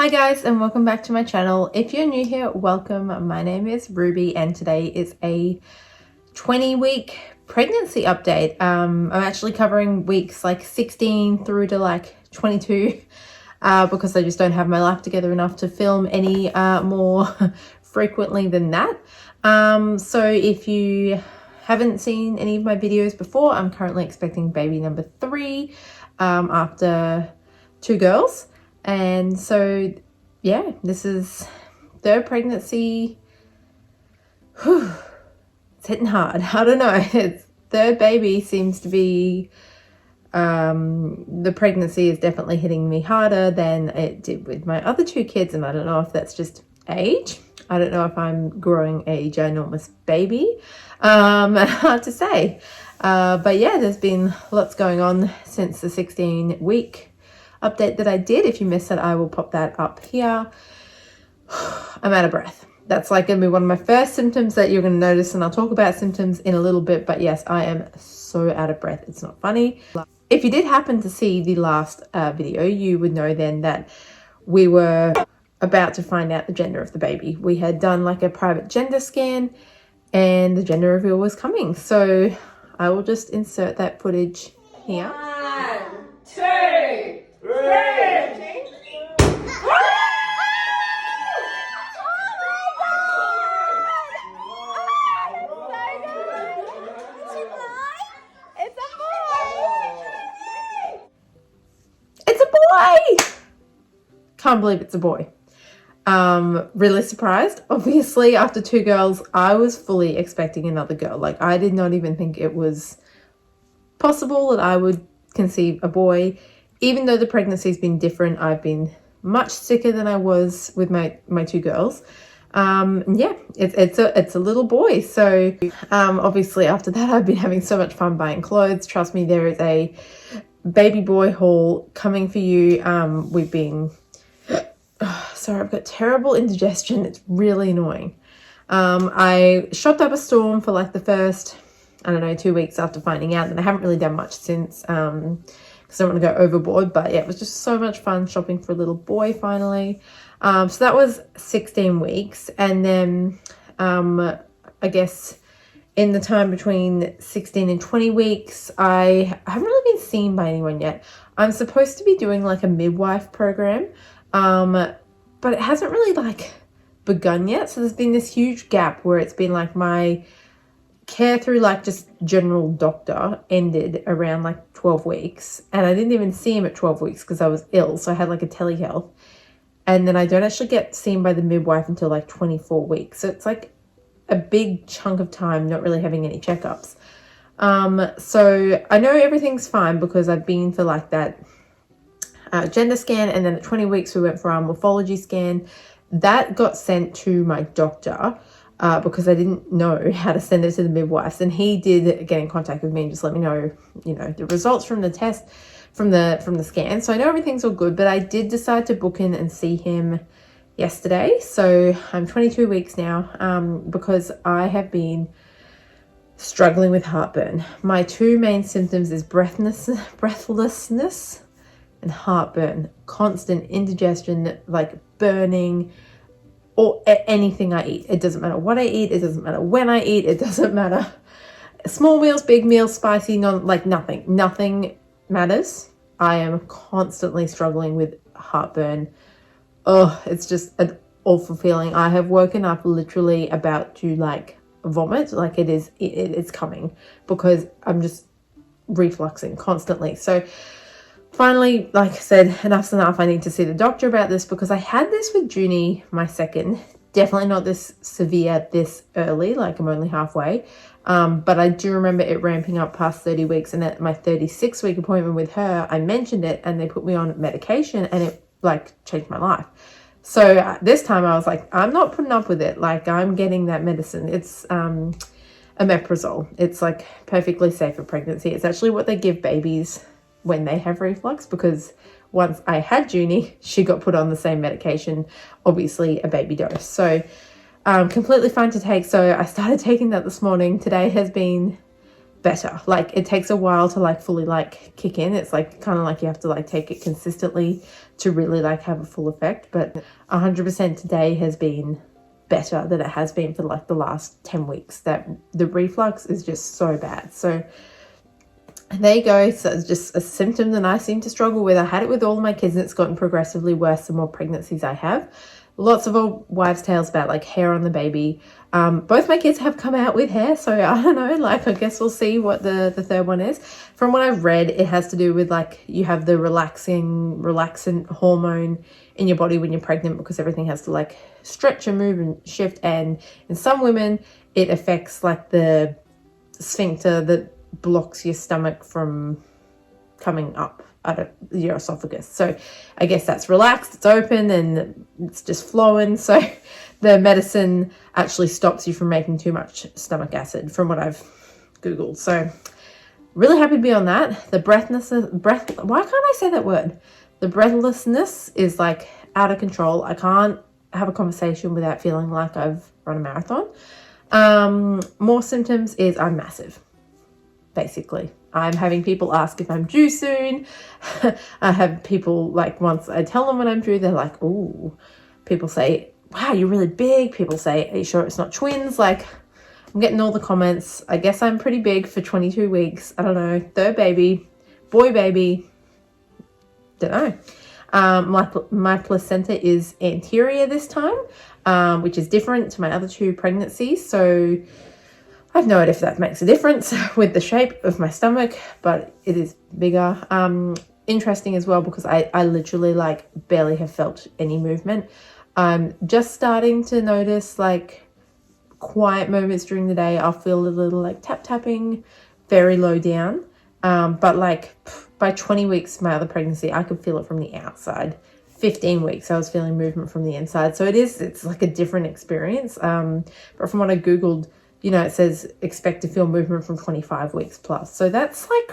Hi guys, and welcome back to my channel. If you're new here, welcome. My name is Ruby and today is a 20-week pregnancy update. I'm actually covering weeks like 16 through to like 22 because I just don't have my life together enough to film any more frequently than that. So if you haven't seen any of my videos before, I'm currently expecting baby number 3 after 2 girls. And so, yeah, this is third pregnancy. Whew, it's hitting hard. I don't know. It's third baby seems to be, the pregnancy is definitely hitting me harder than it did with my other 2 kids. And I don't know if that's just age. I don't know if I'm growing a ginormous baby. Hard to say. But yeah, there's been lots going on since the 16-week update that I did. If you missed it, I will pop that up here. I'm out of breath. That's like going to be one of my first symptoms that you're going to notice, and I'll talk about symptoms in a little bit. But yes, I am so out of breath. It's not funny. If you did happen to see the last video, you would know then that we were about to find out the gender of the baby. We had done like a private gender scan and the gender reveal was coming. So I will just insert that footage here. 1, 2, 3. It's a boy! Can't believe it's a boy. Really surprised. Obviously, after 2 girls, I was fully expecting another girl. Like, I did not even think it was possible that I would conceive a boy. Even though the pregnancy's been different, I've been much sicker than I was with my 2 girls. Yeah, it's a little boy. So obviously after that, I've been having so much fun buying clothes. Trust me, there is a baby boy haul coming for you. We've been sorry, I've got terrible indigestion. It's really annoying. I shopped up a storm for like the first, I don't know, 2 weeks after finding out, and I haven't really done much since because I don't want to go overboard. But yeah, it was just so much fun shopping for a little boy finally. So that was 16 weeks. And then I guess in the time between 16 and 20 weeks, I haven't really been seen by anyone yet. I'm supposed to be doing like a midwife program, but it hasn't really like begun yet. So there's been this huge gap where it's been like my care through like just general doctor ended around like 12 weeks. And I didn't even see him at 12 weeks because I was ill. So I had like a telehealth. And then I don't actually get seen by the midwife until like 24 weeks. So it's like a big chunk of time not really having any checkups. So I know everything's fine because I've been for like that gender scan, and then at 20 weeks we went for our morphology scan. That got sent to my doctor because I didn't know how to send it to the midwives, and he did get in contact with me and just let me know, you know, the results from the test, from the scan. So I know everything's all good, but I did decide to book in and see him yesterday. So I'm 22 weeks now because I have been struggling with heartburn. My 2 main symptoms is breathlessness and heartburn, constant indigestion, like burning, or anything I eat. It doesn't matter what I eat. It doesn't matter when I eat. It doesn't matter. Small meals, big meals, spicy, nothing matters. I am constantly struggling with heartburn. Oh, it's just an awful feeling. I have woken up literally about to like vomit. Like it's coming because I'm just refluxing constantly. So finally, like I said, enough's enough. I need to see the doctor about this because I had this with Junie, my second. Definitely not this severe this early, like I'm only halfway. But I do remember it ramping up past 30 weeks. And at my 36-week appointment with her, I mentioned it and they put me on medication and it like changed my life. So this time I was like, I'm not putting up with it. Like, I'm getting that medicine. It's omeprazole. It's like perfectly safe for pregnancy. It's actually what they give babies when they have reflux, because once I had Junie, she got put on the same medication, obviously a baby dose. So completely fine to take. So I started taking that this morning. Today has been better. Like it takes a while to like fully like kick in. It's like kind of like you have to like take it consistently to really like have a full effect. But 100% today has been better than it has been for like the last 10 weeks. That the reflux is just so bad. So there you go. So it's just a symptom that I seem to struggle with. I had it with all of my kids and it's gotten progressively worse the more pregnancies I have. Lots of old wives' tales about like hair on the baby. Both my kids have come out with hair, so I don't know, like I guess we'll see what the third one is. From what I've read, it has to do with like you have the relaxant hormone in your body when you're pregnant because everything has to like stretch and move and shift, and in some women it affects like the sphincter that blocks your stomach from coming up out of your esophagus. So I guess that's relaxed, it's open, and it's just flowing. So the medicine actually stops you from making too much stomach acid from what I've Googled. So really happy to be on that. The why can't I say that word? The breathlessness is like out of control. I can't have a conversation without feeling like I've run a marathon. More symptoms is I'm massive. Basically, I'm having people ask if I'm due soon. I have people like once I tell them when I'm due, they're like, "Ooh." People say, "Wow, you're really big." People say, "Are you sure it's not twins?" Like, I'm getting all the comments. I guess I'm pretty big for 22 weeks. I don't know. Third baby, boy baby. Don't know. My placenta is anterior this time, which is different to my other two pregnancies. So I have no idea if that makes a difference with the shape of my stomach, but it is bigger. Interesting as well because I literally like barely have felt any movement. I'm just starting to notice like quiet moments during the day. I'll feel a little like tapping, very low down. But like by 20 weeks, my other pregnancy, I could feel it from the outside. 15 weeks, I was feeling movement from the inside. So it's like a different experience. But from what I Googled, you know, it says expect to feel movement from 25 weeks plus. So that's like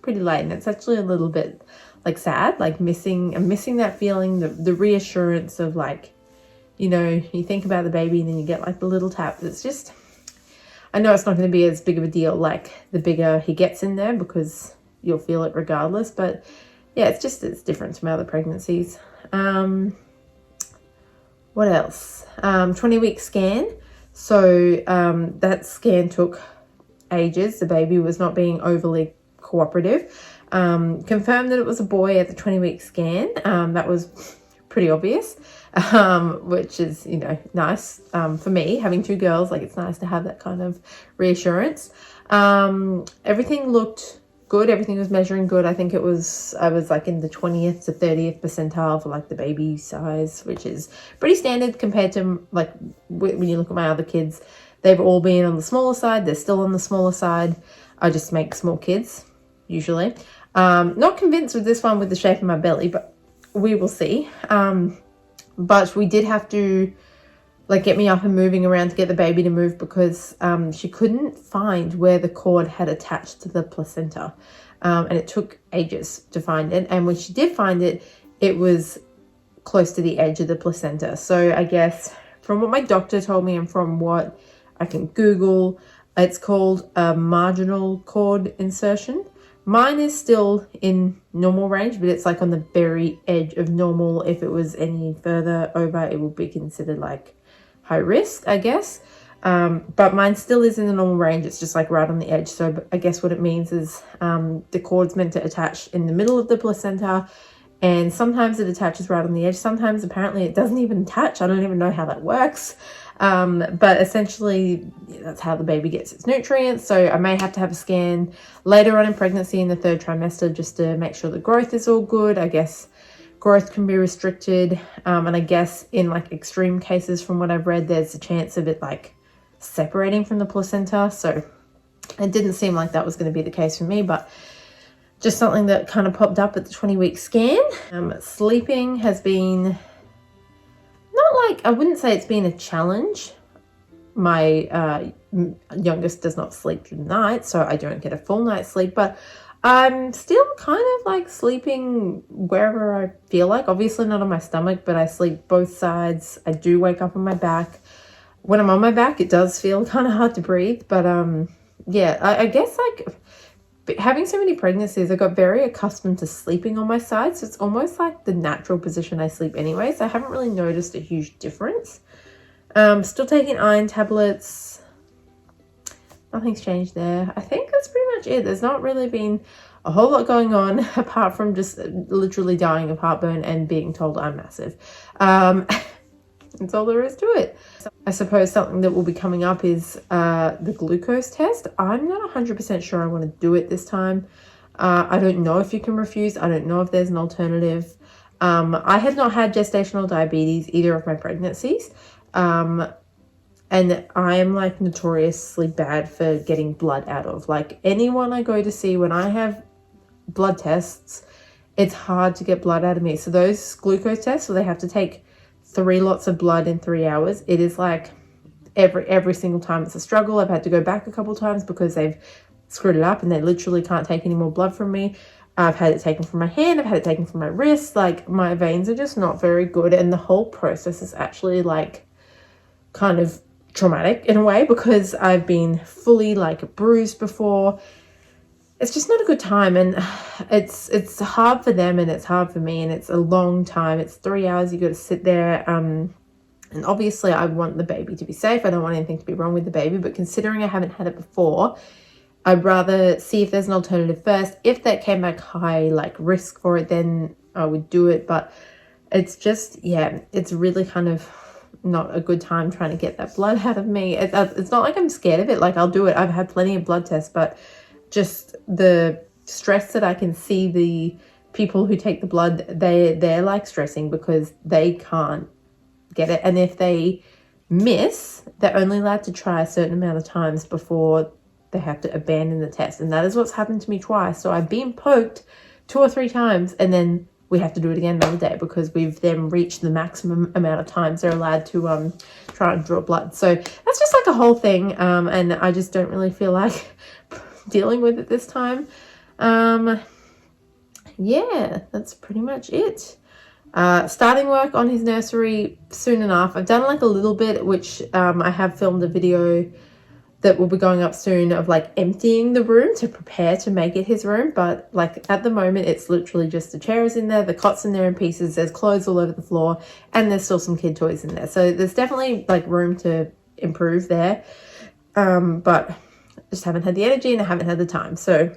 pretty late. And it's actually a little bit like sad, like I'm missing that feeling, the reassurance of like, you know, you think about the baby and then you get like the little tap. It's just, I know it's not going to be as big of a deal like the bigger he gets in there because you'll feel it regardless. But yeah, it's different to my other pregnancies. What else? 20-week scan. So that scan took ages. The baby was not being overly cooperative. Confirmed that it was a boy at the 20-week scan. That was pretty obvious, which is, you know, nice for me. Having two girls, like it's nice to have that kind of reassurance. Everything looked good. Everything was measuring good. I think I was like in the 20th to 30th percentile for like the baby size, which is pretty standard compared to like when you look at my other kids. They've all been on the smaller side. They're still on the smaller side. I just make small kids usually. Not convinced with this one with the shape of my belly, but we will see. But we did have to like get me up and moving around to get the baby to move because she couldn't find where the cord had attached to the placenta. And it took ages to find it. And when she did find it, it was close to the edge of the placenta. So I guess from what my doctor told me and from what I can Google, it's called a marginal cord insertion. Mine is still in normal range, but it's like on the very edge of normal. If it was any further over, it would be considered like high risk, I guess. But mine still is in the normal range. It's just like right on the edge. So I guess what it means is the cord's meant to attach in the middle of the placenta, and sometimes it attaches right on the edge. Sometimes apparently it doesn't even attach. I don't even know how that works. But essentially that's how the baby gets its nutrients. So I may have to have a scan later on in pregnancy in the 3rd trimester just to make sure the growth is all good. I guess growth can be restricted. And I guess in like extreme cases from what I've read, there's a chance of it like separating from the placenta. So it didn't seem like that was going to be the case for me, but just something that kind of popped up at the 20-week scan. Sleeping has been not like, I wouldn't say it's been a challenge. My youngest does not sleep through the night, so I don't get a full night's sleep, but I'm still kind of like sleeping wherever I feel like. Obviously not on my stomach, but I sleep both sides. I do wake up on my back. When I'm on my back, it does feel kind of hard to breathe, but yeah, I guess like having so many pregnancies, I got very accustomed to sleeping on my side. So it's almost like the natural position I sleep anyway. So I haven't really noticed a huge difference. Still taking iron tablets. Nothing's changed there. I think that's pretty much it. There's not really been a whole lot going on apart from just literally dying of heartburn and being told I'm massive. That's all there is to it. I suppose something that will be coming up is the glucose test. I'm not 100% sure I want to do it this time. I don't know if you can refuse. I don't know if there's an alternative. I have not had gestational diabetes either of my pregnancies. And I am like notoriously bad for getting blood out of. Like anyone I go to see when I have blood tests, it's hard to get blood out of me. So those glucose tests where they have to take 3 lots of blood in 3 hours, it is like every single time it's a struggle. I've had to go back a couple times because they've screwed it up and they literally can't take any more blood from me. I've had it taken from my hand. I've had it taken from my wrist. Like my veins are just not very good. And the whole process is actually like kind of traumatic in a way because I've been fully like bruised before. It's just not a good time, and it's hard for them and it's hard for me, and it's a long time. It's 3 hours you got to sit there, and obviously I want the baby to be safe. I don't want anything to be wrong with the baby, but considering I haven't had it before, I'd rather see if there's an alternative first. If that came back high like risk for it, then I would do it. But it's just, yeah, it's really kind of not a good time trying to get that blood out of me. It's not like I'm scared of it. Like I'll do it. I've had plenty of blood tests, but just the stress that I can see the people who take the blood, they're like stressing because they can't get it. And if they miss, they're only allowed to try a certain amount of times before they have to abandon the test. And that is what's happened to me twice. So I've been poked 2 or 3 times and then we have to do it again another day because we've then reached the maximum amount of times they're allowed to try and draw blood. So that's just like a whole thing, and I just don't really feel like dealing with it this time. Yeah, that's pretty much it. Starting work on his nursery soon enough. I've done like a little bit, which I have filmed a video that will be going up soon of like emptying the room to prepare to make it his room. But like at the moment, it's literally just the chairs in there, the cots in there in pieces, there's clothes all over the floor, and there's still some kid toys in there. So there's definitely like room to improve there. But I just haven't had the energy and I haven't had the time. So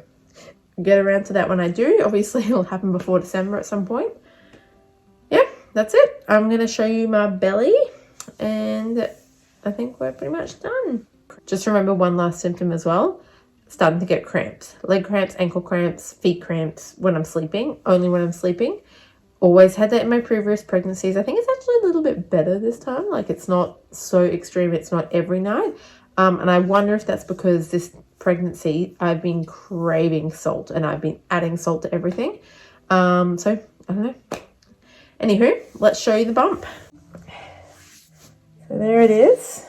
I'll get around to that when I do. Obviously it'll happen before December at some point. Yeah, that's it. I'm going to show you my belly and I think we're pretty much done. Just remember one last symptom as well. Starting to get cramps. Leg cramps, ankle cramps, feet cramps when I'm sleeping. Only when I'm sleeping. Always had that in my previous pregnancies. I think it's actually a little bit better this time. Like it's not so extreme. It's not every night. And I wonder if that's because this pregnancy I've been craving salt and I've been adding salt to everything. So I don't know. Anywho, let's show you the bump. So there it is.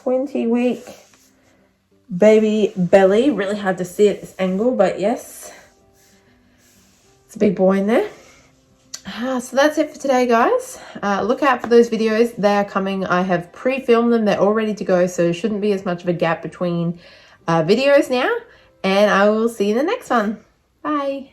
20-week baby belly. Really hard to see at this angle, but yes, it's a big boy in there. So that's it for today, guys. Look out for those videos. They are coming. I have pre-filmed them. They're all ready to go, so shouldn't be as much of a gap between videos now. And I will see you in the next one. Bye.